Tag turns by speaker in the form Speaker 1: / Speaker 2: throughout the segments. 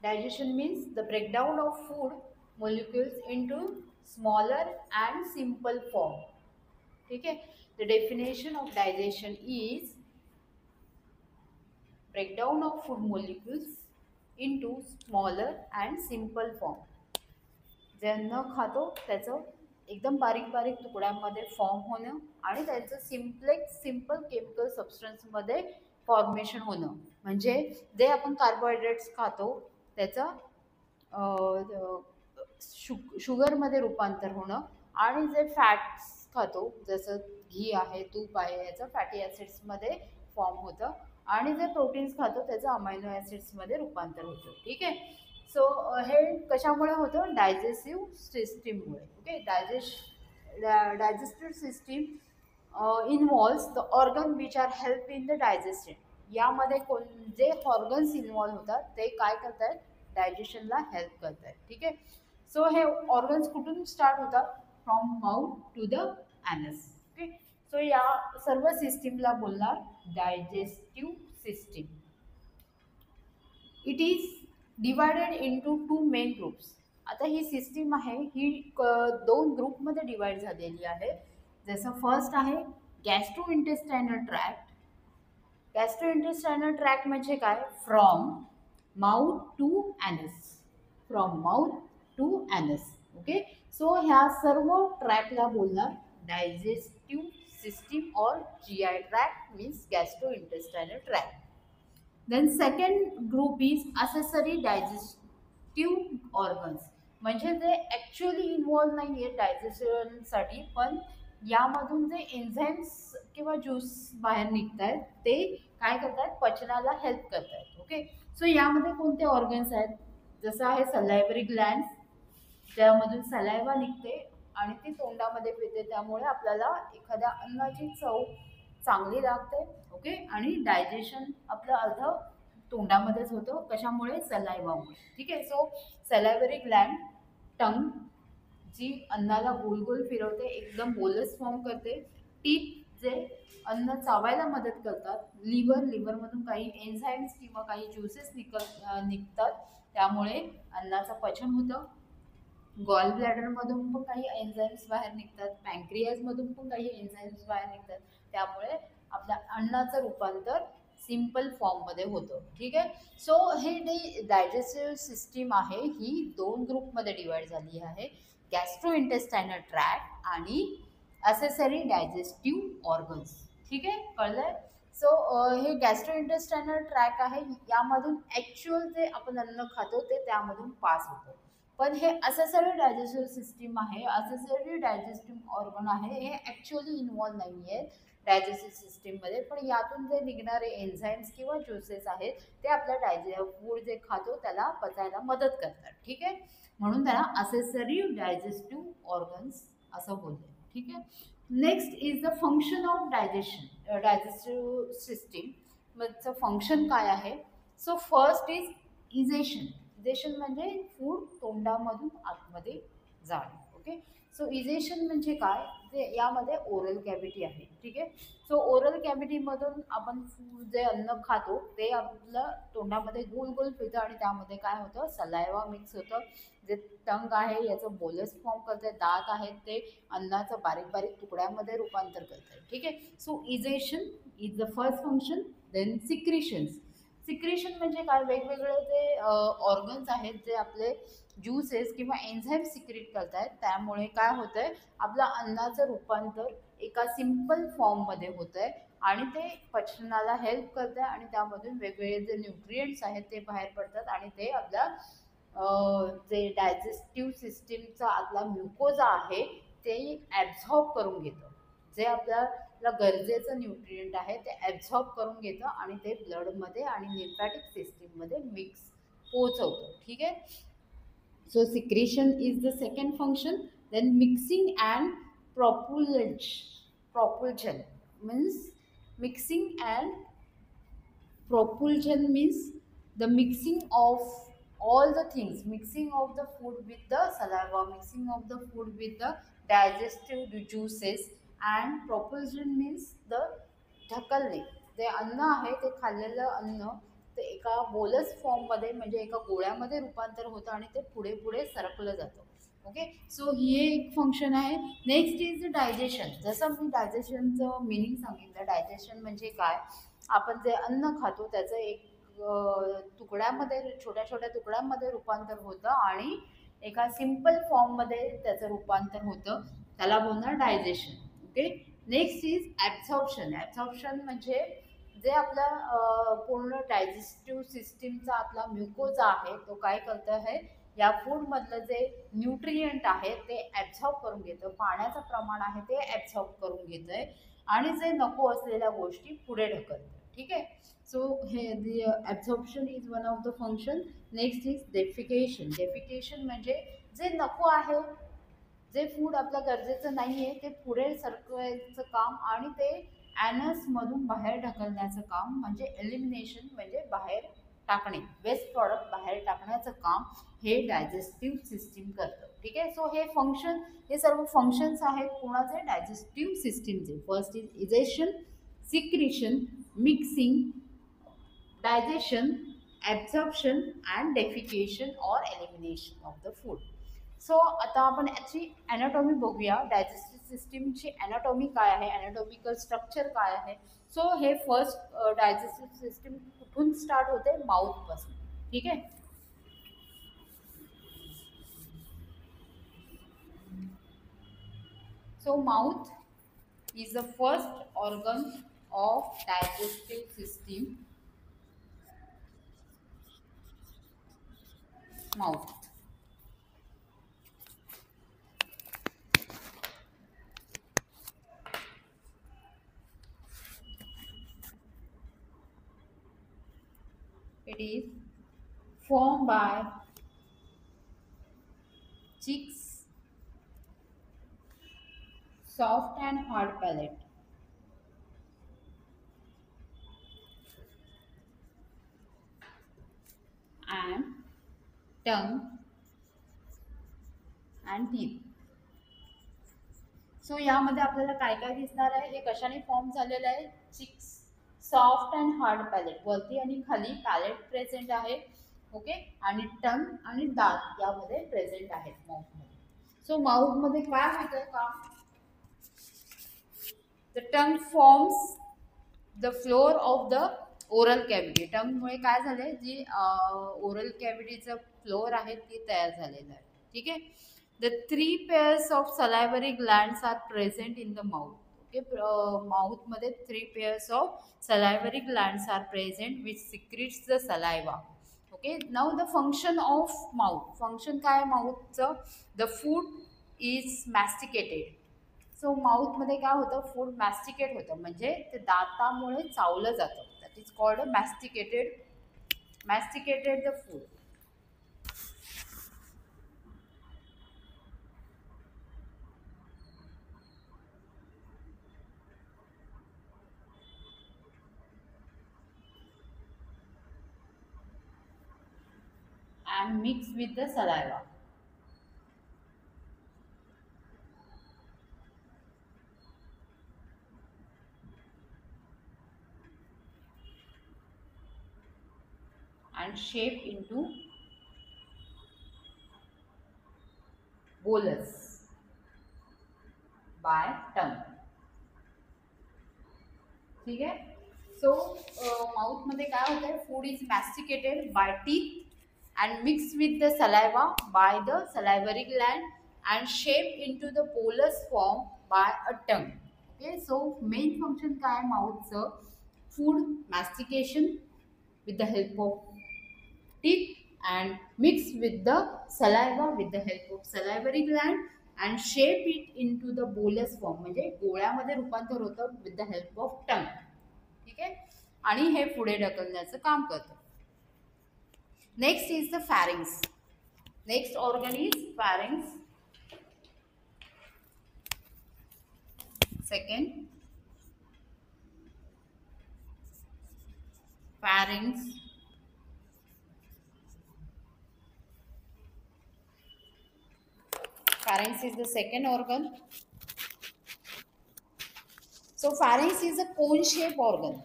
Speaker 1: Digestion means the breakdown of food molecules into smaller and simple form. ठीक है. The definition of digestion is breakdown of food molecules into smaller and simple form. जे अन्न खातो त्याचं एकदम बारीक बारीक तुकड्यांमध्ये फॉर्म होणं आणि त्याचं सिंपल केमिकल सबस्टन्समध्ये फॉर्मेशन होणं. म्हणजे जे आपण कार्बोहायड्रेट्स खातो त्याचं शुगरमध्ये रूपांतर होणं आणि जे फॅट्स खातो जसं घी आहे, तूप आहे, याचं फॅटी ॲसिड्समध्ये फॉर्म होतं आणि जे प्रोटीन्स खातो त्याचं अमायनो ॲसिड्समध्ये रूपांतर होतं. ठीक आहे. सो हे कशामुळे होतं? डायजेस्टिव्ह सिस्टीममुळे. Okay. Digestive system involves the organ which are help in the digestion. यामध्ये जे ऑर्गन्स इन्व्हॉल्व होतात ते काय करतात? डायजेशनला हेल्प करतात. ठीक आहे. सो हे ऑर्गन्स कुठून स्टार्ट होतात? From mouth to the anus. Okay. So या सर्व सिस्टीमला बोलणार digestive system. It is divided into 2 main groups. आता ही सिस्टीम आहे ही 2 ग्रुपमध्ये डिवाइड झालेली आहे. जसं फर्स्ट आहे gastro intestinal tract. Gastro intestinal tract म्हणजे काय? From mouth to anus. From mouth to anus. Okay. So ह्या सर्व ट्रॅकला बोलणार डायजेस्टिव्ह सिस्टीम और GI tract means gastro intestinal tract. Then second group is accessory digestive organs. म्हणजे जे actually involve नाही आहे डायजेशनसाठी पण यामधून जे एन्झाईम्स किंवा ज्यूस बाहेर निघत आहेत ते काय करतात? पचनाला हेल्प करत आहेत. ओके. सो यामध्ये कोणते ऑर्गन्स आहेत? जसं आहे सलायव्हरी ग्लँड्स, त्यामधून सलायवा निघते आणि ती तोंडामध्ये पिते, त्यामुळे आपल्याला एखाद्या अन्नाची चव चांगली लागते. ओके. आणि डायजेशन आपलं अर्ध तोंडामध्येच होतं. कशामुळे? सलायवामुळे. ठीक आहे. सो सलायव्हरी ग्लँड, टंग जी अन्नाला गोल गोल फिरवते, एकदम बोलस फॉर्म करते. टीथ जे अन्न चावायला मदत करतात. लिव्हरमधून काही एन्झाईम्स किंवा काही ज्युसेस निघतात, त्यामुळे अन्नाचं पचन होतं. गॉल ब्लॅडरमधून पण काही एन्झाईम्स बाहेर निघतात. पॅन्क्रियाजमधून पण काही एन्झाईम्स बाहेर निघतात, त्यामुळे आपल्या अन्नाचं रूपांतर सिंपल फॉर्ममध्ये होतं. ठीक आहे. सो हे डायजेस्टिव्ह सिस्टीम आहे ही 2 ग्रुपमध्ये डिवाइड झाली आहे. गॅस्ट्रो इंटेस्टायनल ट्रॅक्ट आणि असेसरी डायजेस्टिव्ह ऑर्गन्स. ठीक आहे. कळलंय? सो हे गॅस्ट्रो इंटेस्टायनल ट्रॅक आहे, यामधून ॲक्च्युअल जे आपण अन्न खातो ते त्यामधून पास होतं. पण हे असेसरी डायजेस्टिव्ह सिस्टीम आहे, असेसरी डायजेस्टिव्ह ऑर्गन आहे, हे ॲक्च्युअली इन्व्हॉल्व नाही आहेत डायजेस्टिव्ह सिस्टीममध्ये. पण यातून जे निघणारे एन्झाईम्स किंवा ज्युसेस आहेत ते आपल्या फूड जे खातो त्याला पचायला मदत करतात. ठीक आहे. म्हणून त्याला असेसरी डायजेस्टिव्ह ऑर्गन्स असं बोलतात. ठीक आहे. Next is the function of digestive system. मगचं फंक्शन काय आहे? So first is ingestion. Ingestion म्हणजे फूड तोंडामधून आतमध्ये जाणे. ओके. सो इजेशन म्हणजे काय? ते यामध्ये ओरल कॅव्हिटी आहे. ठीक आहे. सो ओरल कॅव्हिटीमधून आपण जे अन्न खातो ते आपलं तोंडामध्ये गोल गोल फिरतं आणि त्यामध्ये काय होतं? सलायवा मिक्स होतं. जे टंग आहे याचं बोलस फॉर्म करते, दात आहेत ते अन्नाचं बारीक बारीक तुकड्यामध्ये रूपांतर करतात. ठीक आहे. So ingestion is the first function. Then secretions. Secretion म्हणजे काय? वेगवेगळे जे ऑर्गन्स आहेत जे आपले ज्यूसेस किंवा एन्झाईम सिक्रेट करत आहेत, त्यामुळे काय होतं आहे? आपलं अन्नाचं रूपांतर एका सिंपल फॉर्ममध्ये होतं आहे आणि ते पचनाला हेल्प करतं आहे आणि त्यामधून वेगवेगळे जे न्यूट्रिएंट्स आहेत ते बाहेर पडतात आणि ते आपल्या जे डायजेस्टिव्ह सिस्टीमचा आतला म्युकोजा आहे ते ॲब्झॉर्ब करून घेतं. जे आपल्याला गरजेचं न्यूट्रिएंट आहे ते ॲब्झॉर्ब करून घेतं आणि ते ब्लडमध्ये आणि लिम्फॅटिक सिस्टीममध्ये मिक्स पोहोचवतं. ठीक आहे. So secretion is the second function. Then mixing and propulsion means mixing and propulsion means the mixing of all the things, mixing of the food with the saliva, mixing of the food with the digestive juices, and propulsion means the ढकलणे. जे अन्न आहे ते खाल्लेलं अन्न ते एका बोलस फॉर्ममध्ये म्हणजे एका गोळ्यामध्ये रूपांतर होतं आणि ते पुढे पुढे सरकलं जातं. ओके, सो हे एक फंक्शन आहे. Next is digestion. जसं मी डायजेशनचं मिनिंग सांगितलं, डायजेशन म्हणजे काय, आपण जे अन्न खातो त्याचं एक तुकड्यामध्ये, छोट्या छोट्या तुकड्यांमध्ये रूपांतर होतं आणि एका सिम्पल फॉर्ममध्ये त्याचं रूपांतर होतं, त्याला बोलणार digestion. Okay, next is absorption. Absorption म्हणजे जे आपला पूर्ण डायजेस्टिव्ह सिस्टीमचा आपला म्युकोजा आहे तो काय करतं आहे, या फूडमधलं जे न्यूट्रियंट आहे ते ॲब्झॉर्ब करून घेतं, पाण्याचं प्रमाण आहे ते ॲब्झॉर्ब करून घेतं आहे आणि जे नको असलेल्या गोष्टी पुढे ढकलतं. ठीक आहे, सो हे absorption is one of the function. Next is defecation. Defecation म्हणजे जे नको आहे, जे फूड आपलं गरजेचं नाही आहे ते पुढे सरकवायचं काम आणि ते ॲनसमधून बाहेर ढकलण्याचं काम म्हणजे एलिमिनेशन, म्हणजे बाहेर टाकणे, वेस्ट प्रॉडक्ट बाहेर टाकण्याचं काम हे डायजेस्टिव्ह सिस्टीम करतं. ठीक आहे, सो हे फंक्शन, हे सर्व फंक्शन्स आहेत कोणाचे, डायजेस्टिव्ह सिस्टीमचे. First is egestion, secretion, mixing, digestion, absorption and defecation or elimination of the food. So आता आपण याची ॲनाटॉमी बघूया. डायजेस्टिव्ह सिस्टीमची ॲनाटॉमी काय आहे, ॲनाटॉमिकल स्ट्रक्चर काय आहे. सो हे फर्स्ट डायजेस्टिव्ह सिस्टीम कुठून स्टार्ट होते, माउथपासून. ठीक आहे, so mouth is the first organ of digestive system. Mouth, it is formed by cheeks, soft and hard palate, and tongue and teeth. So यामध्ये आपल्याला काय काय दिसणार आहे, हे कशाने फॉर्म झालेलं आहे, cheeks, soft and hard palate, वरती आणि खाली पॅलेट प्रेझेंट आहे. ओके, आणि टंग आणि दात यामध्ये प्रेझेंट आहेत माउथमध्ये. सो माउथमध्ये काय होतं काम, the tongue forms the floor of the oral cavity. टंगमुळे काय झालंय, जी ओरल कॅव्हिटीचं फ्लोअर आहे ती तयार झालेलं आहे. ठीक आहे, the three pairs of salivary glands are present in the mouth. Okay, mouth मध्ये three pairs of salivary glands are present which secretes the saliva. Okay, now the function of mouth. Function काय mouth चं, the food is masticated. So mouth मध्ये काय होतं, food मॅस्टिकेट होतं, म्हणजे ते दातामुळे चावलं जातं. That is called masticated. Masticated the food. And mix with the saliva. And shape into bolus by tongue. ठीक आहे, सो माउथ मध्ये काय होत आहे, food is masticated by teeth and mixed with the saliva by the salivary gland and shaped into the bolus form by a tongue. Okay, so main function काय माउथचं, food mastication with the help of teeth and mixed with the saliva with the help of salivary gland and shape it into the bolus form, म्हणजे गोळ्यामध्ये रूपांतर होतं with the help of tongue. ठीक आहे, आणि हे पुढे ढकलण्याचं काम करतं. Next is the pharynx. Next organ is pharynx. Second, pharynx. Pharynx is the second organ. So pharynx is a cone-shaped organ.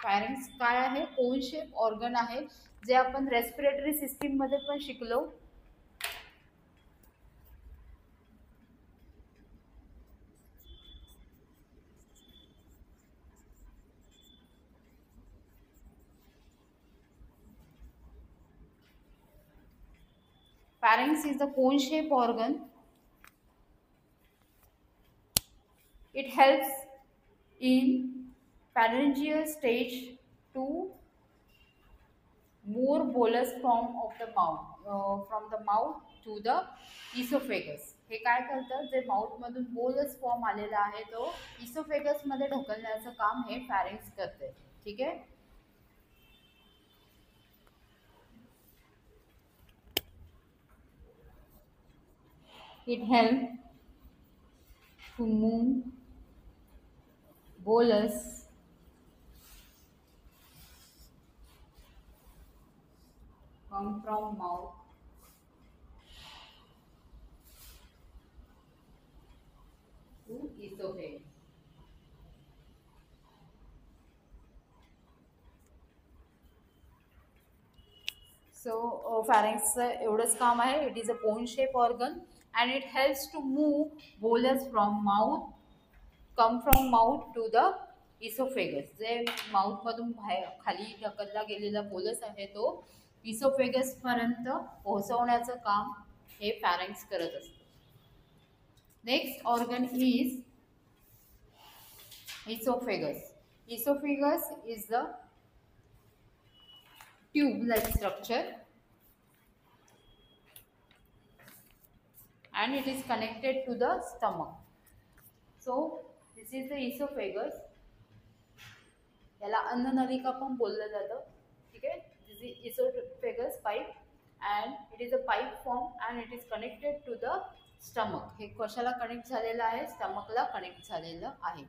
Speaker 1: Pharynx काय आहे? कोन शेप ऑर्गन आहे, जे आपण रेस्पिरेटरी सिस्टीम मध्ये पण शिकलो. Pharynx is the cone shaped organ. It helps in pharyngeal stage to move bolus from the mouth to the esophagus. हे काय करतं? जे माउथ मधून बोलस फॉर्म आलेला आहे तो इसोफेगस मध्ये ढकलण्याचं काम हे फॅरिंग्स करते. ठीक आहे. It helps to move bolus come from mouth to esophagus. So pharynx एवढंच काम आहे. It is a cone shape organ and it helps to move bolus from mouth come from mouth to the esophagus. जे mouth मधून बाहेर खाली ढकलला गेलेला बोलस आहे तो इसोफेगस पर्यंत पोहोचवण्याचं काम हे फॅरिंग्स करत असतं. Next organ is esophagus. Esophagus is the tube-like structure and it is connected to the stomach. So this is the esophagus. याला अन्ननलिका पण बोललं जातं. ठीक आहे. This is esophagus pipe and it is a pipe form and it is connected to the stomach. हे कशाला connect झालेलं आहे? स्टमकला कनेक्ट झालेलं आहे.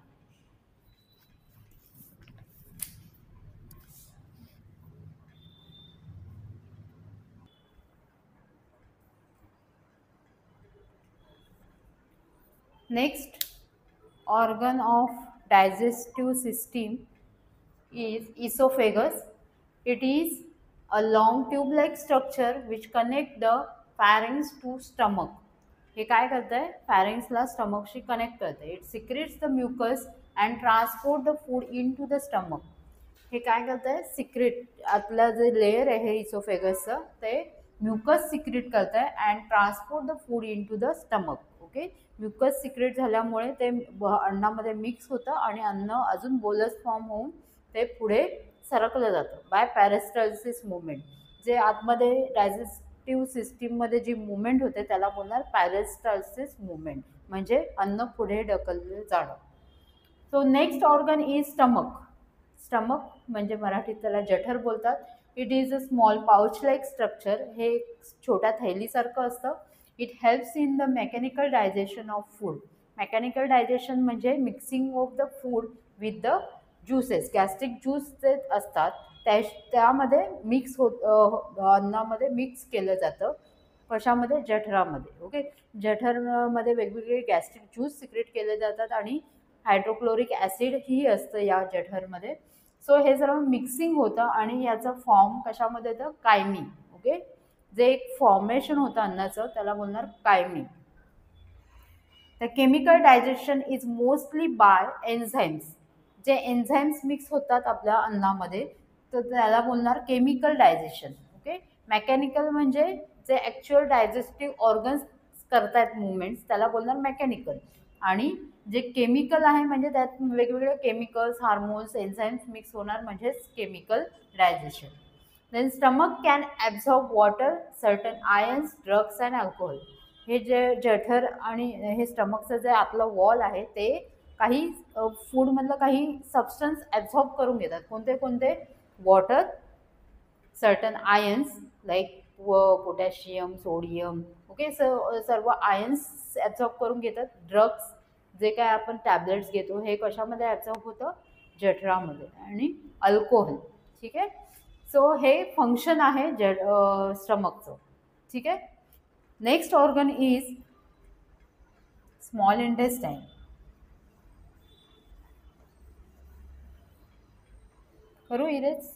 Speaker 1: Next organ of digestive system is esophagus. It is a long tube-like structure which connect the pharynx to stomach. हे काय करत आहे? फॅरिंग्सला स्टमकशी कनेक्ट करते. It secretes the mucus and transport the food in to the stomach. हे काय करत आहे? सिक्रेट आतला जे लेयर आहे इसोफेगसचं ते म्युकस सिक्रेट करत आहे and transport the food in to the stomach. Okay. Mucus secrete झाल्यामुळे ते अन्नामध्ये मिक्स होतं आणि अन्न अजून बोलस फॉर्म होऊन ते पुढे सरकलं जातं बाय पॅरेस्टाल्सिस मुवमेंट. जे आतमध्ये डायजेस्टिव्ह सिस्टीममध्ये जी मुवमेंट होते त्याला बोलणार पॅरेस्टाल्सिस मुवमेंट, म्हणजे अन्न पुढे ढकललं जाणं. So next organ is stomach. Stomach म्हणजे मराठीत त्याला जठर बोलतात. It is a small pouch like structure. हे छोट्या थैलीसारखं असतं. It helps in the mechanical digestion of food. Mechanical digestion म्हणजे mixing of the food with the juices. Gastric juice जे असतात त्यामध्ये मिक्स अन्नामध्ये मिक्स केलं जातं. कशामध्ये? जठरामध्ये. ओके. जठरमध्ये वेगवेगळे गॅस्ट्रिक ज्यूस सिक्रेट केले जातात आणि हायड्रोक्लोरिक ॲसिड ही असतं या जठरमध्ये. सो हे सर्व मिक्सिंग होतं आणि याचं फॉर्म कशामध्ये येतं? कायमी. ओके. जे एक फॉर्मेशन होतं अन्नाचं त्याला बोलणार chyme. The chemical digestion is mostly by enzymes. जे एन्झाईम्स मिक्स होतात आपल्या अन्नामध्ये तर त्याला बोलणार केमिकल डायजेशन. ओके. मेकॅनिकल म्हणजे जे ॲक्च्युअल डायजेस्टिव्ह ऑर्गन्स करतायत मुवमेंट्स त्याला बोलणार मेकॅनिकल. आणि जे केमिकल आहे म्हणजे त्यात वेगवेगळे केमिकल्स, हार्मोन्स, एन्झाईम्स मिक्स होणार म्हणजेच chemical digestion. Then stomach can absorb water, certain ions, drugs and alcohol. हे जे जठर आणि हे स्टमकचं जे आपलं वॉल आहे ते काही फूडमधलं काही सबस्टन्स ॲब्झॉर्ब करून घेतात. कोणते कोणते? Water, certain ions like potassium, sodium. Okay. सर्व आयन्स ॲब्झॉर्ब करून घेतात. ड्रग्स जे काय आपण टॅबलेट्स घेतो हे कशामध्ये ॲब्झॉर्ब होतं? जठरामध्ये. आणि अल्कोहोल. ठीक आहे. सो हे फंक्शन आहे स्टमकचं. ठीक आहे. Next organ is small intestine. करू erase.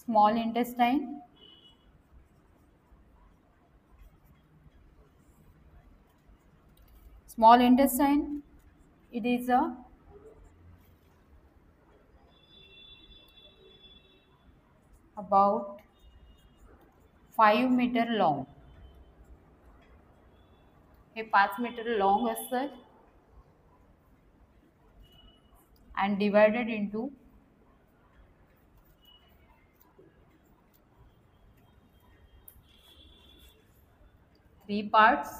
Speaker 1: Small intestine, small intestine, it is a about 5 metre long. हे 5 मीटर लॉंग असतं and divided into 3 parts.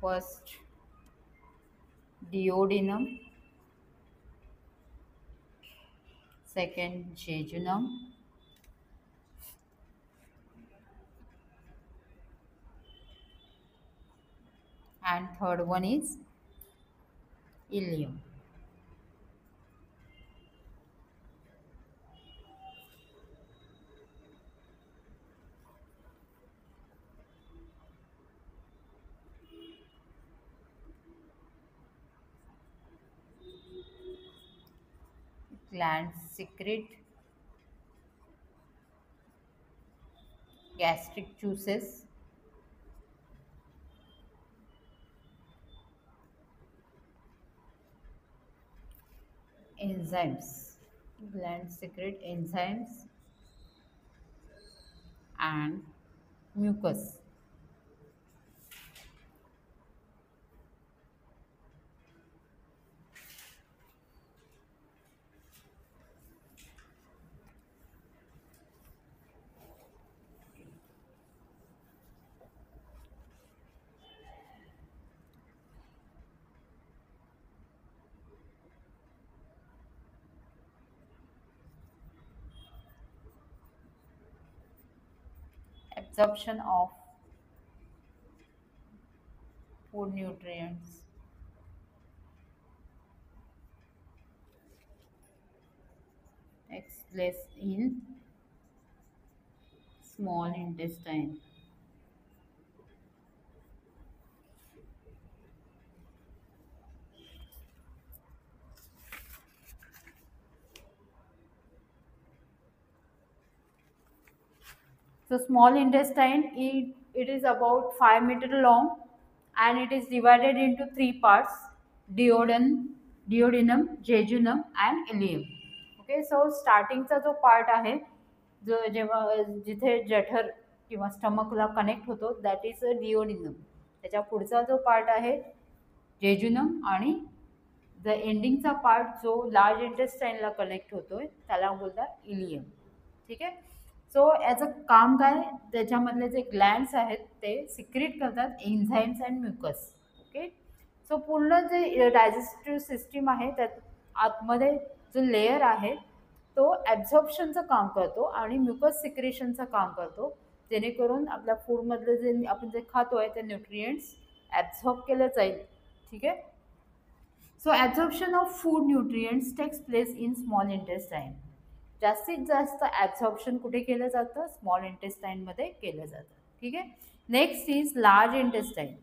Speaker 1: First, duodenum, second, jejunum, and third one is ileum. Glands secrete gastric juices, enzymes. Glands secrete enzymes and mucus. Absorption of food nutrients. Takes place in small intestine. So small intestine, it is about 5 meter long and it is divided into 3 parts: duodenum, jejunum and ileum. Okay, so स्टार्टिंगचा जो part आहे, जो जेव्हा जिथे जठर किंवा स्टमकला connect होतो, that is a duodenum. त्याच्या पुढचा जो पार्ट आहे जेजुनम आणि द एंडिंगचा पार्ट जो लार्ज इंटेस्टाईनला कनेक्ट होतोय त्याला बोलतात इलियम. ठीक आहे. सो याचं काम काय, त्याच्यामधले जे ग्लँड्स आहेत ते सिक्रीट करतात enzymes and mucus. Okay. So पूर्ण जे डायजेस्टिव्ह सिस्टीम आहे त्यात आतमध्ये जो लेयर आहे तो ॲब्झॉर्प्शनचं काम करतो आणि म्युकस सिक्रेशनचं काम करतो, जेणेकरून आपल्या फूडमधलं जे आपण जे खातो आहे ते न्यूट्रिएंट्स ॲब्झॉर्ब केलं जाईल. ठीक आहे. So absorption of food nutrients takes place in small intestine. जास्तीत जास्त ॲब्झॉर्प्शन कुठे केलं जातं, स्मॉल इंटेस्टाईनमध्ये केलं जातं. ठीक आहे. Next is large intestine.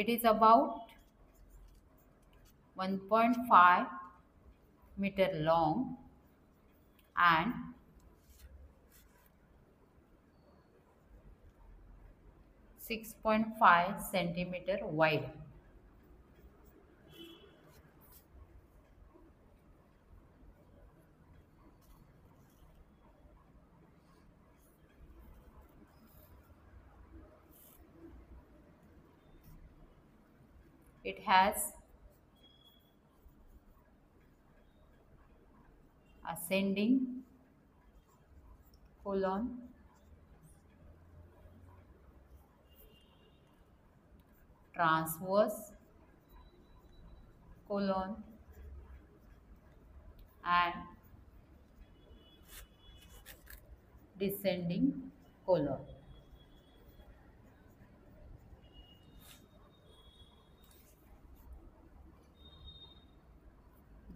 Speaker 1: It is about 1.5 meter long and 6.5 centimeter wide. It has ascending colon, transverse colon and descending colon.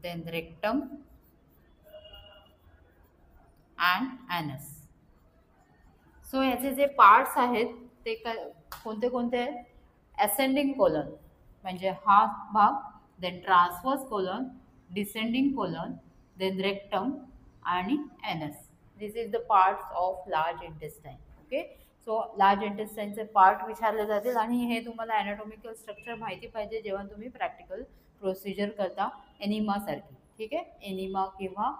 Speaker 1: Then rectum and anus. So याचे जे पार्ट्स आहेत ते कोणते कोणते आहेत? असेंडिंग कोलन म्हणजे हा भाग, then transverse colon, descending colon, then rectum आणि anus. This is the parts of large intestine. Okay, so large इंटेस्टाईनचे पार्ट विचारले जातील आणि हे तुम्हाला ॲनाटॉमिकल स्ट्रक्चर माहिती पाहिजे जेव्हा तुम्ही प्रॅक्टिकल प्रोसिजर करता एनिमासारखी. ठीक आहे, एनिमा किंवा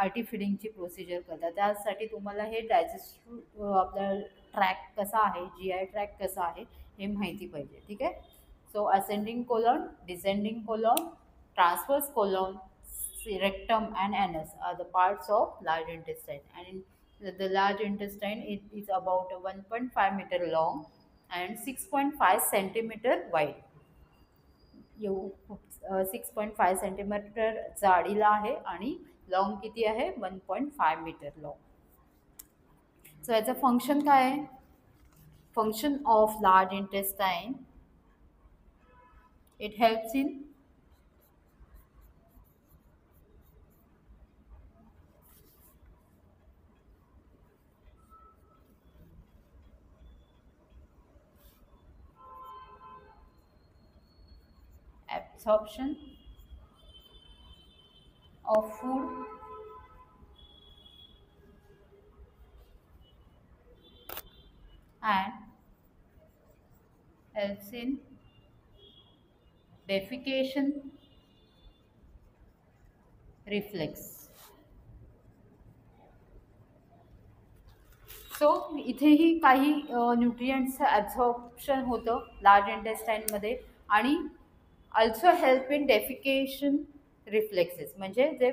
Speaker 1: आर्टी फिडिंगची प्रोसिजर करता त्यासाठी तुम्हाला हे डायजेस्टिव्ह आपला ट्रॅक कसा आहे, GI ट्रॅक कसा आहे हे माहिती पाहिजे. ठीक आहे, so ascending colon, descending colon, transverse colon, rectum and anus are the parts of large intestine, and the large intestine it is about 1.5 meter long and 6.5 centimeter wide. 6.5 centimetre जाडीला आहे आणि long किती आहे? 1.5 मीटर लॉंग. सो याचं function काय आहे? Function of large intestine, it helps in absorption of food and helps in defecation reflex. So इथेही काही न्यूट्रिएंट्सचं absorption होतं लार्ज इंटेस्टाईनमध्ये आणि also help in defecation reflexes, म्हणजे जे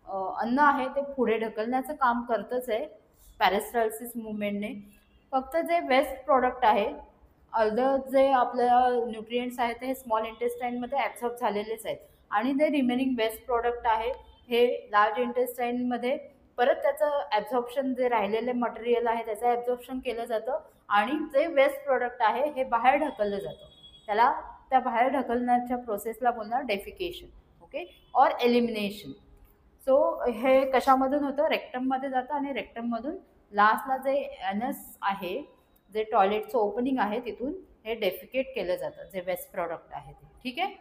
Speaker 1: अन्न आहे ते पुढे ढकलण्याचं काम करतच आहे पॅरेस्टाल्सिस मुवमेंटने. फक्त जे वेस्ट प्रॉडक्ट आहे, अर्धं जे आपल्या न्यूट्रिएंट्स आहेत ते स्मॉल इंटेस्टाईनमध्ये ॲब्झॉर्ब झालेलेच आहेत आणि जे रिमेनिंग वेस्ट प्रॉडक्ट आहे हे लार्ज इंटेस्टाईनमध्ये परत त्याचं ॲब्झॉर्प्शन, जे राहिलेले मटेरियल आहे त्याचं ॲब्झॉर्प्शन केलं जातं आणि जे वेस्ट प्रॉडक्ट आहे हे बाहेर ढकललं जातं. त्याला त्या बाहेर ढकलण्याच्या प्रोसेसला बोलणार defecation. Okay, or elimination. So हे कशामधून होतं? रेक्टममध्ये जातं आणि रेक्टममधून लास्टला जे एनस आहे, जे टॉयलेटचं ओपनिंग आहे तिथून हे डेफिकेट केलं जातं जे वेस्ट प्रॉडक्ट आहे ते. ठीक आहे,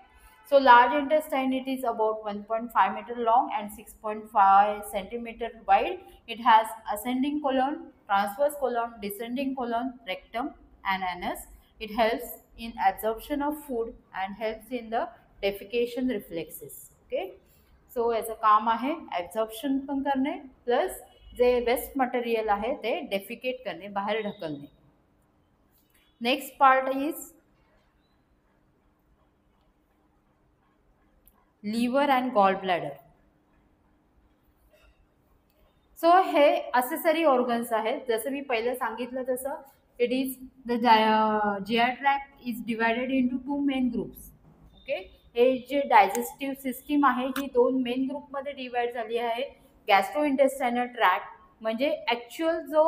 Speaker 1: so large intestine it is about 1.5 meter long and 6.5 centimeter wide. It has ascending colon, transverse colon, descending colon, rectum and anus. It helps in absorption of food and helps in the defecation reflexes. Okay, so याचं काम आहे absorption पण करणे plus जे waste material आहे ते defecate करणे, बाहेर ढकलणे. Next part is liver and gall bladder. So हे असेसरी ऑर्गन्स आहेत. जसं मी पहिलं सांगितलं तसं it is the GI tract is divided into 2 main groups. Okay, हे जे डायजेस्टिव्ह सिस्टीम आहे ही 2 मेन ग्रुपमध्ये डिवाइड झाली आहे. गॅस्ट्रो इंटेस्टायनल ट्रॅक्ट म्हणजे ॲक्च्युअल जो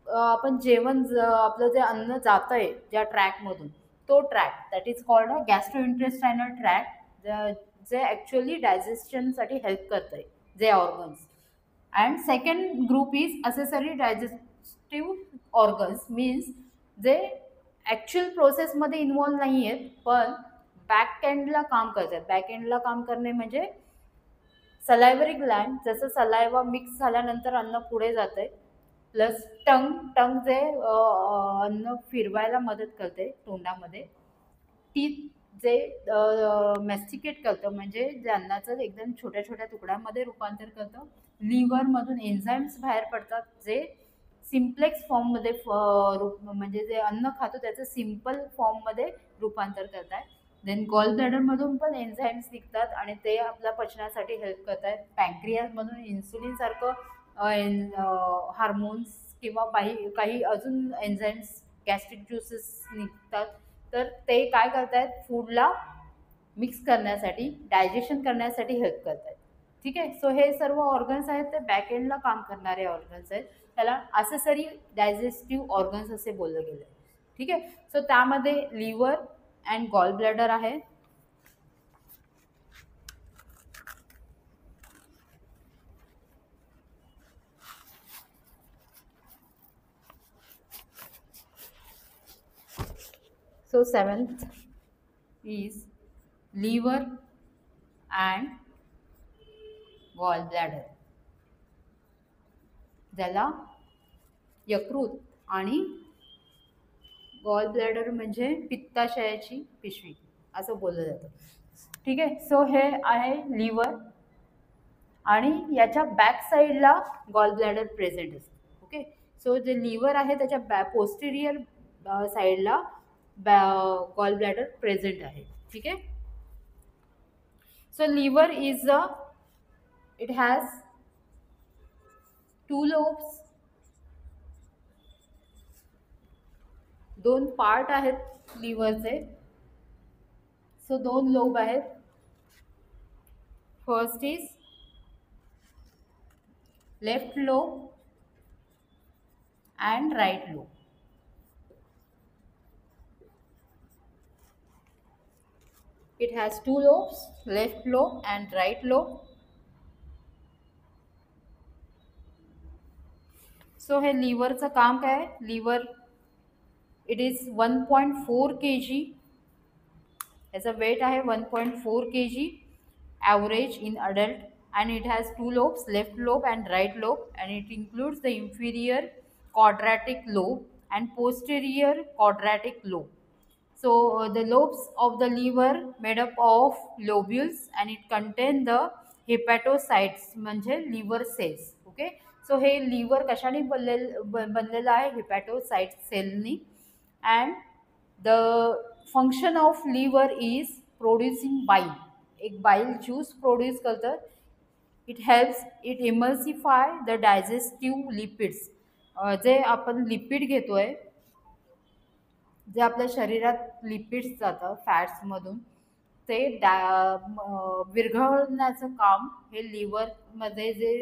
Speaker 1: आपण जेवण आपलं जे अन्न जातं आहे ज्या ट्रॅकमधून तो track, that is called a gastro intestinal tract, जे ॲक्च्युअली डायजेशनसाठी हेल्प करतं आहे जे organs. And second group is accessory digestive organs, means जे ॲक्च्युअल प्रोसेसमध्ये इन्वॉल्व नाही आहेत पण बॅक एंडला काम करतात. बॅक एंडला काम करणे म्हणजे सलायव्हरी ग्लँड, जसं सलायवा मिक्स झाल्यानंतर अन्न पुढे जातं आहे, प्लस टंग जे अन्न फिरवायला मदत करते तोंडामध्ये, टीथ जे मॅस्टिकेट करतं म्हणजे जे अन्नाचं एकदम छोट्या छोट्या तुकड्यांमध्ये रूपांतर करतं. लिव्हरमधून एन्झाईम्स बाहेर पडतात जे सिम्प्लेक्स फॉर्ममध्ये म्हणजे जे अन्न खातो त्याचं सिम्पल फॉर्ममध्ये रूपांतर करतात. देन गॉल ब्लॅडरमधून पण एन्झाईम्स निघतात आणि ते आपल्या पचनासाठी हेल्प करत आहेत. पँक्रियाजमधून इन्सुलिनसारखं हार्मोन्स किंवा काही अजून एन्झाईम्स, गॅस्ट्रिक ज्युसेस निघतात. तर ते काय करत आहेत? फूडला मिक्स करण्यासाठी, डायजेशन करण्यासाठी हेल्प करतात. ठीक आहे. सो हे सर्व ऑर्गन्स आहेत ते बॅक एंडला काम करणारे ऑर्गन्स आहेत. त्याला असेसरी डायजेस्टिव्ह ऑर्गन्स असे बोललं गेलं. ठीक आहे. सो त्यामध्ये लिव्हर अँड गॉल ब्लॅडर आहे. So seventh is liver and gallbladder, ज्याला यकृत आणि गॉल ब्लॅडर म्हणजे पित्ताशयाची पिशवी असं बोललं जातं. ठीक आहे. सो हे आहे लिव्हर आणि याच्या बॅक साईडला गॉल ब्लॅडर प्रेझेंट असते. ओके. सो जे लिव्हर आहे त्याच्या पोस्टेरियर साईडला गॉल ब्लॅडर प्रेझेंट आहे. ठीक आहे. So liver is it has 2 lobes, 2 part आहेत लिव्हरचे. सो 2 लोब आहेत. First is left lobe and right lobe. It has 2 lobes, left lobe and right lobe. So हे लिव्हरचं काम काय आहे? Liver it is 1.4 kg. याचं वेट आहे 1.4 kg average in adult, and it has 2 lobes, left lobe and right lobe, and it includes the inferior quadratic lobe and posterior quadratic lobe. So the lobes of the liver made up of lobules and it contain the hepatocytes म्हणजे liver cells. Okay. So हे liver कशाने बनलेलं आहे? Hepatocyte सेलनी. And the function of liver is producing bile. एक bile juice produce करतं. It helps it emulsify the digestive lipids. जे आपण लिपिड घेतोय, जे आपल्या शरीरात लिपिड्स जातं फॅट्समधून, ते विरघळण्याचं काम हे लिव्हरमध्ये जे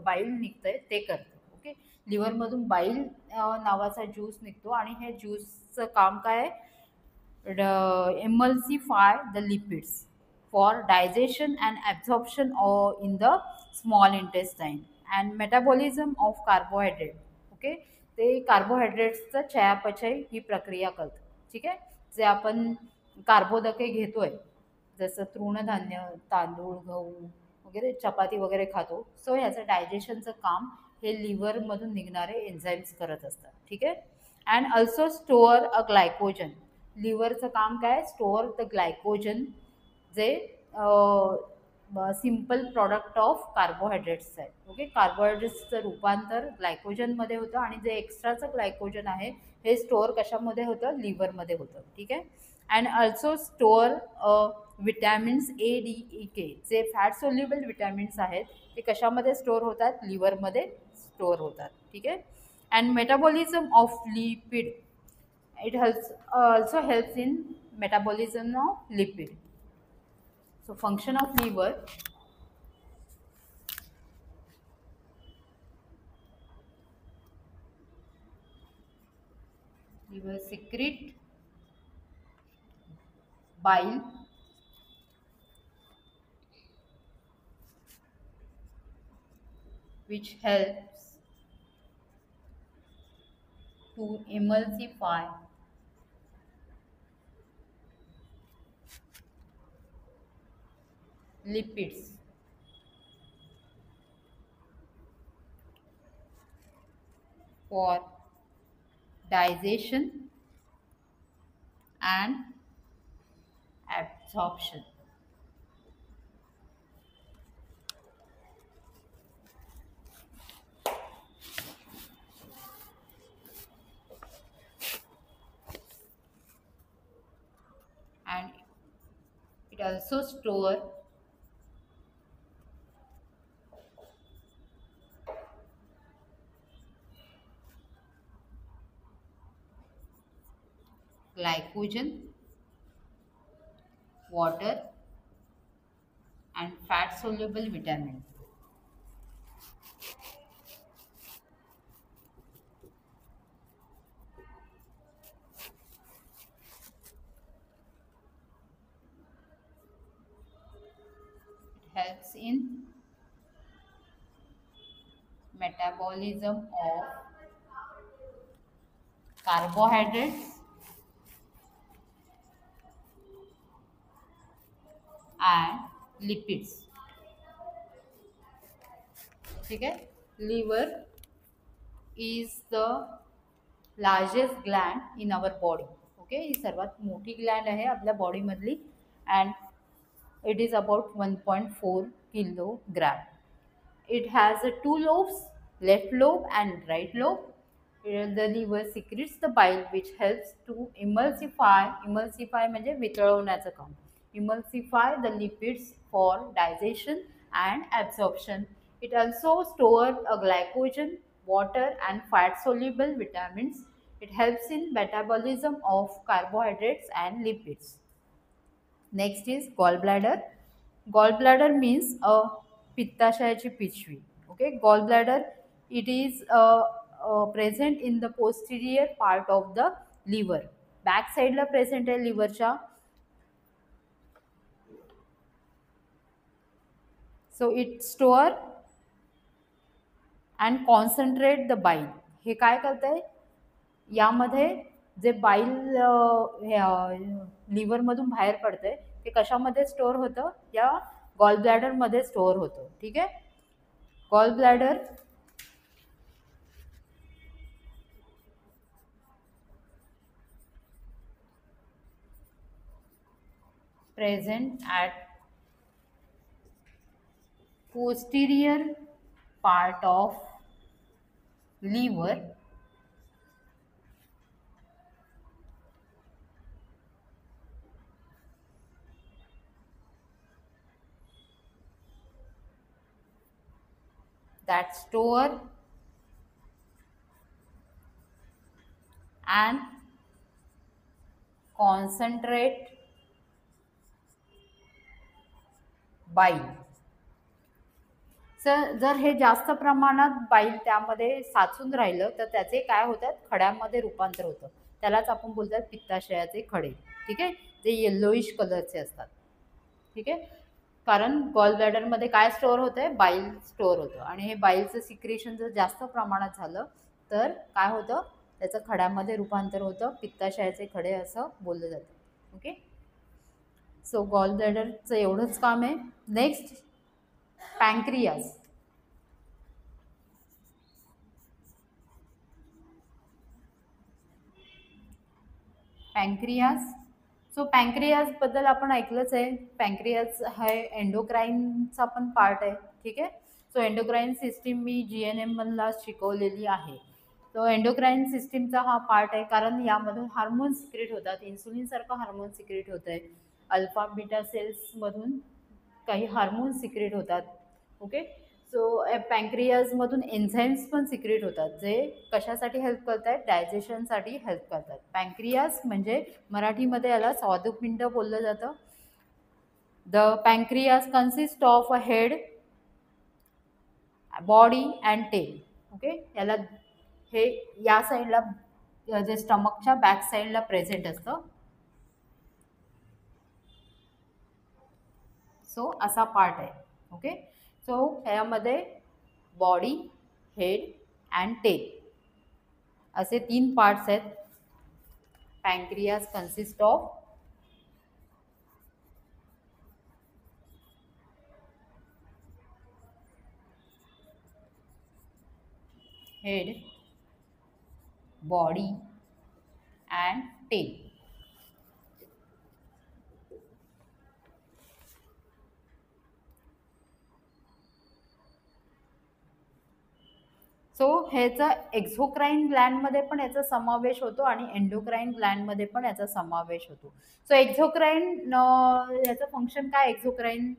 Speaker 1: बाईल निघतंय ते करतं. ओके. लिव्हरमधून बाईल नावाचा ज्यूस निघतो आणि हे ज्यूसचं काम काय आहे? Emulsify the lipids for digestion and absorption in the small intestine and metabolism of carbohydrate. Okay. ते कार्बोहायड्रेट्सचं चयापचय ही प्रक्रिया करतं. ठीक आहे. जे आपण कार्बोदके घेतोय, जसं तृणधान्य, तांदूळ, गहू वगैरे, चपाती वगैरे खातो, सो ह्याचं डायजेशनचं काम हे लिव्हरमधून निघणारे एन्झाईम्स करत असतात. ठीक आहे. And also store a glycogen. लिव्हरचं काम काय? स्टोअर द ग्लायकोजन, जे सिम्पल प्रॉडक्ट ऑफ कार्बोहायड्रेट्स आहे. ओके. कार्बोहायड्रेट्सचं रूपांतर ग्लायकोजनमध्ये होतं आणि जे एक्स्ट्राचं ग्लायकोजन आहे हे स्टोअर कशामध्ये होतं? लिव्हरमध्ये होतं. ठीक आहे. And also store vitamins A, D, E, K, जे फॅट सोल्युबल विटॅमिन्स आहेत ते कशामध्ये स्टोअर होतात? लिव्हरमध्ये स्टोअर होतात. ठीक आहे. And metabolism of lipid. It also helps in metabolism of lipid. So function of liver. Liver secrete bile which helps to emulsify lipids for digestion and absorption. And it also store glycogen, water and fat soluble vitamins. It helps in metabolism of carbohydrates and lipids. ठीक है. Liver is the largest gland in our body. Okay, ही सर्वात मोठी gland आहे आपल्या बॉडीमधली and it is about 1.4 kilogram. It has 2 lobes, left lobe and right lobe. The liver secretes the bile which helps to emulsify म्हणजे वितळवण्याचं काम, emulsify the lipids for digestion and absorption. It also stores a glycogen, water and fat soluble vitamins. It helps in metabolism of carbohydrates and lipids. Next is gallbladder. Gallbladder means a पित्ताशयाची पिशवी. Okay, gallbladder, it is present in the posterior part of the liver. Back side ला present आहे लिव्हरच्या. So it store and concentrate the bile. हे काय करतंय, यामध्ये जे बाईल लिव्हरमधून बाहेर पडतंय ते कशामध्ये स्टोअर होतं, या गॉल ब्लॅडरमध्ये स्टोअर होतं. ठीक आहे. Gall bladder present at posterior part of liver that store and concentrate बाईल. जर हे जास्त प्रमाणात बाईल त्यामध्ये साचून राहिलं तर त्याचे काय होतात, खड्यामध्ये रूपांतर होतं. त्यालाच आपण बोलतात पित्ताशयाचे खडे. ठीक आहे, जे येल्लोइश कलरचे असतात. ठीक आहे, कारण गॉल ब्लॅडरमध्ये काय स्टोअर होतंय, बाईल स्टोअर होतं आणि हे बाईलचं सिक्रेशन जर जास्त प्रमाणात झालं तर काय होतं, त्याचं खड्यामध्ये रूपांतर होतं, पित्ताशयाचे खडे असं बोललं जातं. ओके, सो गॉल ब्लॅडरचं एवढंच काम आहे. नेक्स्ट पॅन्क्रियाज. पॅन्क्रियाज, सो पॅन्क्रियाजबद्दल आपण ऐकलंच आहे. पॅन्क्रियाज हा एंडोक्राईनचा पण पार्ट आहे. ठीक आहे, सो एंडोक्राईन सिस्टीम मी GNM मधला शिकवलेली आहे. तो एंडोक्राईन सिस्टीमचा हा पार्ट आहे कारण यामधून हार्मोन सिक्रेट होतात. इन्सुलिनसारखं हार्मोन सिक्रेट होत आहे. अल्फा बीटा सेल्समधून काही हार्मोन सिक्रेट होतात. ओके, सो पॅन्क्रियाजमधून एन्झाईम्स पण सिक्रेट होतात जे कशासाठी हेल्प करतात, डायजेशनसाठी हेल्प करतात. पॅन्क्रियाज म्हणजे मराठीमध्ये याला स्वादुपिंड बोललं जातं. The pancreas consist of a head, body and tail. Okay, याला हे या साईडला जे स्टमकच्या बॅक साईडला प्रेझेंट असतं. सो असा पार्ट आहे. ओके, सो ह्यामध्ये बॉडी, हेड अँड टेल असे 3 पार्ट्स आहेत. Pancreas consist of head, body and tail. So ह्याचा एक्झोक्राईन ग्लँडमध्ये पण याचा समावेश होतो आणि एंडोक्राईन ग्लँडमध्ये पण याचा समावेश होतो. सो एक्झोक्राईन याचं फंक्शन काय, एक्झोक्राईन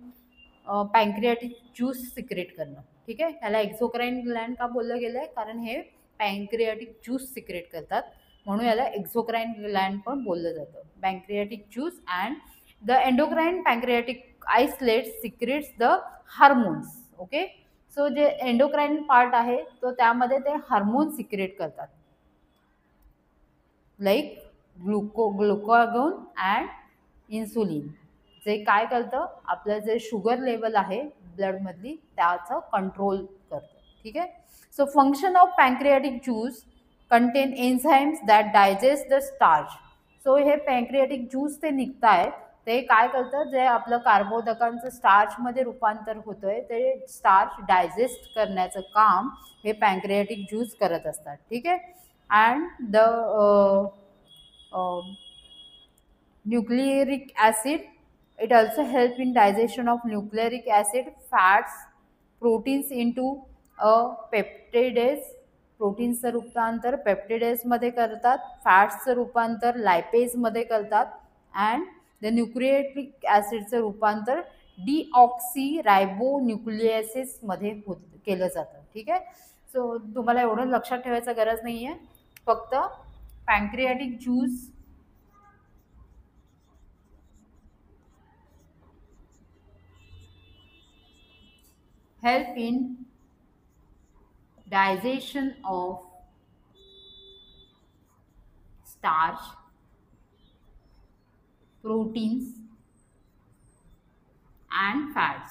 Speaker 1: पॅन्क्रियाटिक ज्यूस सिक्रेट करणं. ठीक आहे, ह्याला एक्झोक्राईन ग्लँड का बोललं गेलं आहे, कारण हे पॅन्क्रियाटिक ज्यूस सिक्रेट करतात म्हणून याला एक्झोक्राईन ग्लँड पण बोललं जातं. Pancreatic juice and the endocrine pancreatic islets secretes the hormones. Okay, so जे एंडोक्राइन पार्ट आहे तो त्यामध्ये ते हार्मोन सिक्रेट करतात, लाईक ग्लुकागॉन अँड इन्सुलिन, जे काय करतं आपलं जे शुगर लेवल आहे ब्लडमधली त्याचं कंट्रोल करतं. ठीक आहे. So function of pancreatic juice contain enzymes that digest the starch. So हे पॅन्क्रियाटिक ज्यूस ते निघत आहेत ते काय करतं, जे आपलं कार्बोदकांचं स्टार्चमध्ये रूपांतर होतंय ते स्टार्च डायजेस्ट करण्याचं काम हे पॅन्क्रियाटिक ज्यूस करत असतात. ठीक आहे. And the nucleic acid, it also help in digestion of nucleic acid, fats, proteins into a peptidase. प्रोटीनचं रूपांतर पेप्टिडेजमध्ये करतात, फॅट्सचं रूपांतर लायपेजमध्ये करतात, अँड द न्यूक्लिक ॲसिडचं रूपांतर डिऑक्सी रायबोन्यूक्लिएसिसमध्ये केलं जातं. ठीक आहे. सो तुम्हाला एवढं लक्षात ठेवायचं गरज नाही आहे, फक्त pancreatic juice help in digestion of starch, proteins and fats.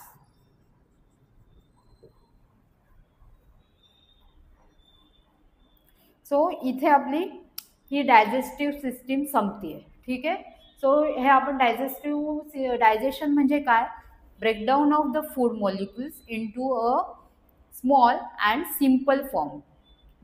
Speaker 1: So इथे आपली ही डायजेस्टिव्ह सिस्टीम संपते. ठीक आहे. सो हे आपण डायजेशन म्हणजे काय, breakdown of the food molecules into a small and simple form.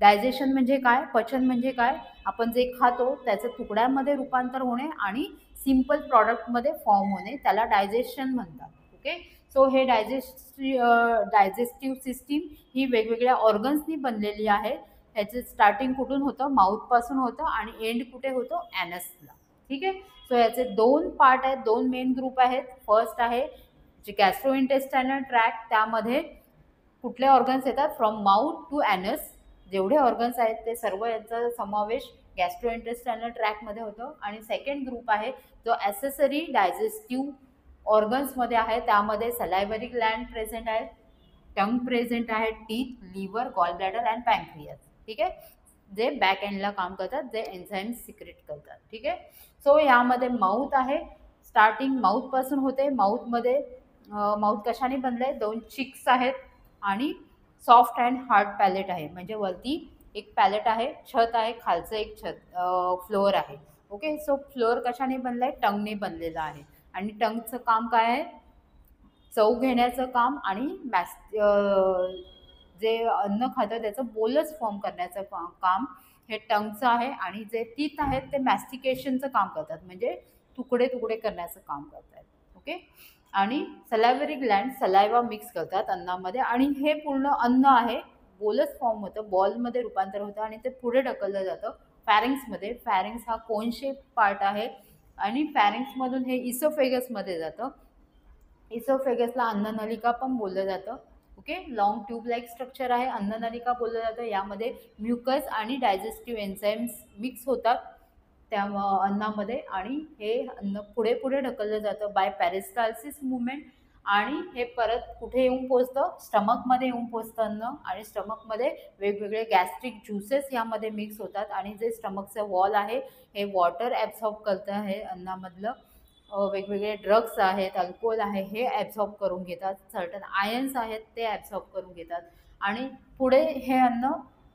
Speaker 1: Digestion म्हणजे काय, पचन म्हणजे काय, आपण जे खातो त्याचं तुकड्यामध्ये रूपांतर होणे आणि सिम्पल प्रॉडक्टमध्ये फॉर्म होणे त्याला डायजेशन म्हणतात. ओके. सो हे डायजेस्टिव्ह सिस्टीम ही वेगवेगळ्या ऑर्गन्सनी बनलेली आहे. ह्याचं स्टार्टिंग कुठून होतं, माउथपासून होतं आणि एंड कुठे होतो, ॲनसला. ठीक आहे. सो याचे दोन पार्ट आहेत, दोन मेन ग्रुप आहेत. फर्स्ट आहे जे गॅस्ट्रोइंटेस्टायनल ट्रॅक्ट, त्यामध्ये कुठले ऑर्गन्स येतात, फ्रॉम माउथ टू ॲनस जेवढे ऑर्गन्स आहेत ते सर्व यांचा समावेश गॅस्ट्रोइंटेस्टायनल ट्रॅकमध्ये होतं. आणि सेकंड ग्रुप आहे जो ॲसेसरी डायजेस्टिव्ह ऑर्गन्समध्ये आहे, त्यामध्ये सलायव्हरी ग्लँड प्रेझेंट आहेत, टंग प्रेझेंट आहे, teeth, liver, gall bladder and pancreas. ठीक आहे. जे बॅक एंडला काम करतात, जे एन्झाईम्स सिक्रेट करतात. ठीक आहे. सो यामध्ये माउथ आहे, स्टार्टिंग माउथपासून होते. माउथ कशाने बनलंय, दोन चिक्स आहेत आणि सॉफ्ट अँड हार्ड पॅलेट आहे, म्हणजे वरती एक पॅलेट आहे, छत आहे, खालचं एक फ्लोअर आहे. ओके. सो फ्लोअर कशाने बनलाय, टंगने बनलेला आहे. आणि टंगचं काम काय आहे, चव घेण्याचं काम आणि जे अन्न खातं त्याचं बोलस फॉर्म करण्याचं काम हे टंगचं आहे. आणि जे टीथ आहेत ते मॅस्टिकेशनचं काम करतात, म्हणजे तुकडे तुकडे करण्याचं काम करतात. ओके. आणि सलायव्हरी ग्लँड सलायवा मिक्स करतात अन्नामध्ये, आणि हे पूर्ण अन्न आहे बोलस फॉर्म होतं, बॉलमध्ये रूपांतर होतं आणि ते पुढे ढकललं जातं फॅरिंग्समध्ये. फॅरिंग्स हा कोन शेप पार्ट आहे आणि फॅरिंग्समधून हे इसोफेगसमध्ये जातं. इसोफेगसला अन्ननलिका पण बोललं जातं. Okay. Long tube like structure आहे, अन्ननलिका बोललं जातं. यामध्ये म्युकस आणि डायजेस्टिव्ह एन्झाईम्स मिक्स होतात त्या अन्नामध्ये, आणि हे अन्न पुढे पुढे ढकललं जातं बाय पॅरिस्टाल्सिस मुवमेंट. आणि हे परत कुठे येऊन पोचतं, स्टमकमध्ये येऊन पोचतं अन्न, आणि स्टमकमध्ये वेगवेगळे गॅस्ट्रिक ज्युसेस यामध्ये मिक्स होतात. आणि जे स्टमकचं वॉल आहे हे वॉटर ॲब्झॉर्ब करतं आहे अन्नामधलं, वेगवेगळे ड्रग्स आहेत, अल्कोहोल आहे हे ॲब्झॉर्ब करून घेतात, सर्टन आयन्स आहेत ते ॲब्झॉर्ब करून घेतात. आणि पुढे हे अन्न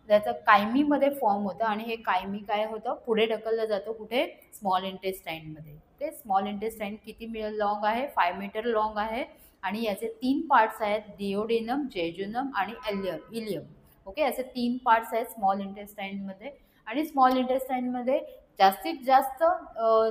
Speaker 1: त्याचं कायमीमध्ये फॉर्म होतं, आणि हे कायमी काय होतं, पुढे ढकललं जातं कुठे, स्मॉल इंटेस्टाईनमध्ये. ओके. स्मॉल इंटेस्टाईन किती लॉंग आहे, 5 मीटर लॉंग आहे. आणि याचे 3 पार्ट्स आहेत, डिओडेनम, जेजुनम आणि इलियम. ओके. याचे 3 पार्ट्स आहेत स्मॉल इंटेस्टाईनमध्ये. आणि स्मॉल इंटेस्टाईनमध्ये जास्तीत जास्त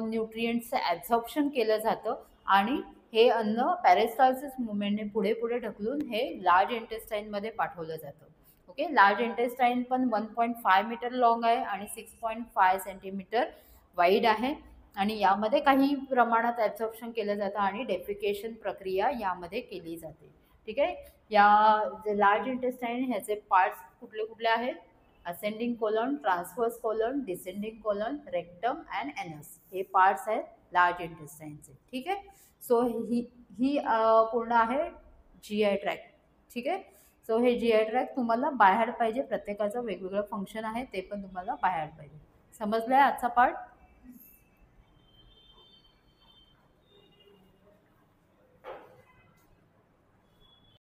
Speaker 1: न्यूट्रिएंट्सचं ॲब्झॉर्प्शन केलं जातं, आणि हे अन्न पॅरिस्टाल्सिस मुवमेंटने पुढे पुढे ढकलून हे लार्ज इंटेस्टाईनमध्ये पाठवलं जातं. ओके. लार्ज इंटेस्टाईन पण 1.5 मीटर लॉंग आहे आणि 6.5 सेंटीमीटर वाईड आहे. आणि यामध्ये काही प्रमाणात ॲब्झॉर्प्शन केलं जातं आणि डेफिकेशन प्रक्रिया यामध्ये केली जाते. ठीक आहे. या जे लार्ज इंटेस्टाईन ह्याचे पार्ट्स कुठले कुठले आहेत, ascending colon, transverse colon, descending colon, rectum and anus हे पार्ट्स आहेत लार्ज इंटेस्टाईनचे. ठीक आहे. सो ही ही पूर्ण आहे जी आय ट्रॅक. ठीक आहे. सो हे जी आय ट्रॅक तुम्हाला बाय हार्ट पाहिजे. प्रत्येकाचं वेगवेगळं फंक्शन आहे, ते पण तुम्हाला बाय हार्ट पाहिजे. समजलं आहे आजचा पार्ट?